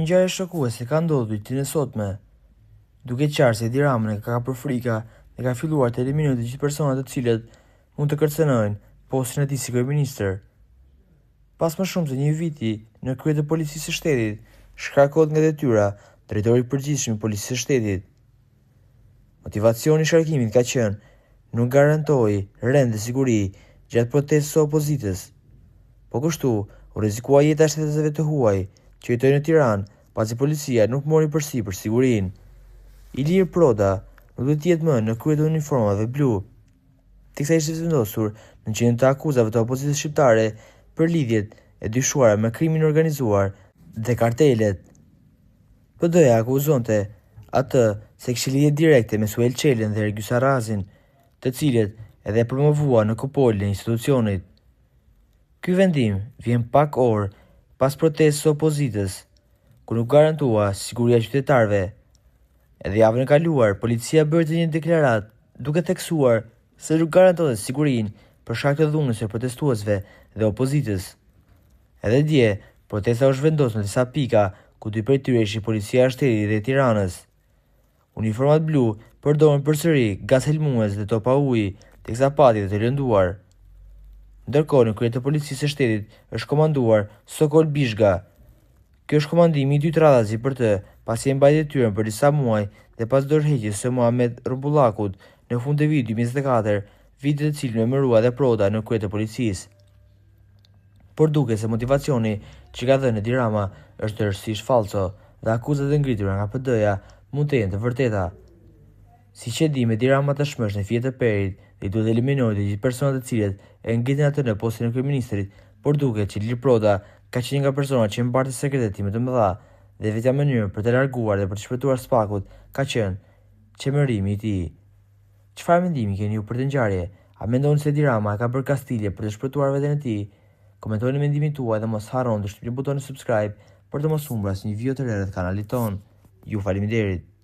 ngjarje shokuese ka ndodhur ditën e sotme, duke qartë se Edi Rama ka kapur frika dhe ka filluar të eliminojë të gjithë personat të cilët mund të kërcënojnë postin e tij si kryeministër. Pas më shumë se një viti në krye të policisë së shtetit, shkarkohet nga detyra drejtori i përgjithshëm i policisë së shtetit. Motivacioni i shkarkimit ka qenë nuk garantoi rend dhe siguri gjatë protestës së opozitës. Po kështu u rrezikua jeta e shtetësve të huaj që jetojnë në Tiranë, pasi policia nuk mori përsipër sigurinë. Ilir Proda nuk do të jetë më në krye të uniformave blu, teksa ishte vendosur në gjendje të akuzave të opozitës shqiptare për lidhjet e dyshuara me krimin organizuar dhe kartelet. PD-ja akuzonte atë se kishte lidhje direkte me Suel Çelën dhe Ergjys Arrazin, të cilët edhe e promovua në kupolën e institucionit. Ky vendim vjen pak orë pas protestës së opozitës, ku nuk garantua siguria e qytetarëve. Edhe javën e kaluar, policia bëri një deklaratë duke theksuar se nuk garantonte sigurinë për shkak të dhunës së protestuesve dhe opozitës. Edhe dje, protesta u zhvendosur në disa pika ku dy prej tyre ishin policia e shtetit dhe e Tiranës. Uniformat blu përdoren përsëri gaz helmues dhe topa uji, teksa patjet të lënduar. Ndërkohë, në krye të policisë së shtetit është komanduar Sokol Bishga. Ky është komandimi i dytë radhazi për të, pasi e mbajti detyrën për disa muaj dhe pas dorëheqjes së Muhamet Rumbullakut në fund të vitit 2024, viti të cilin e emërua dhe Proda në krye të policisë. Por duket se motivacioni që ka dhënë Edi Rama është tërësisht falso dhe akuzat e ngritura nga PD-ja mund të jenë të vërteta. Siç e dim, Edi Rama tashmë është në fije të perit dhe duhet eliminojë të gjithë personat të cilët e ngritin atë në postin e kryeministrit, por duket që Ilir Proda ka qenë nga personat që mbartin sekrete më të mëdha dhe vetja mënyrë për të larguar dhe për të shpëtuar spakut ka qenë çemërimi i tij. Çfarë mendimi keni ju për të ngjarje? A mendoni se Edi Rama ka bërë kastilje për të shpëtuar veten e tij? Komentojeni mendimin tuaj dhe mos harroni të shtypni butonin subscribe për të mos humbur asnjë video të re rreth kanalit ton. Ju faleminderit.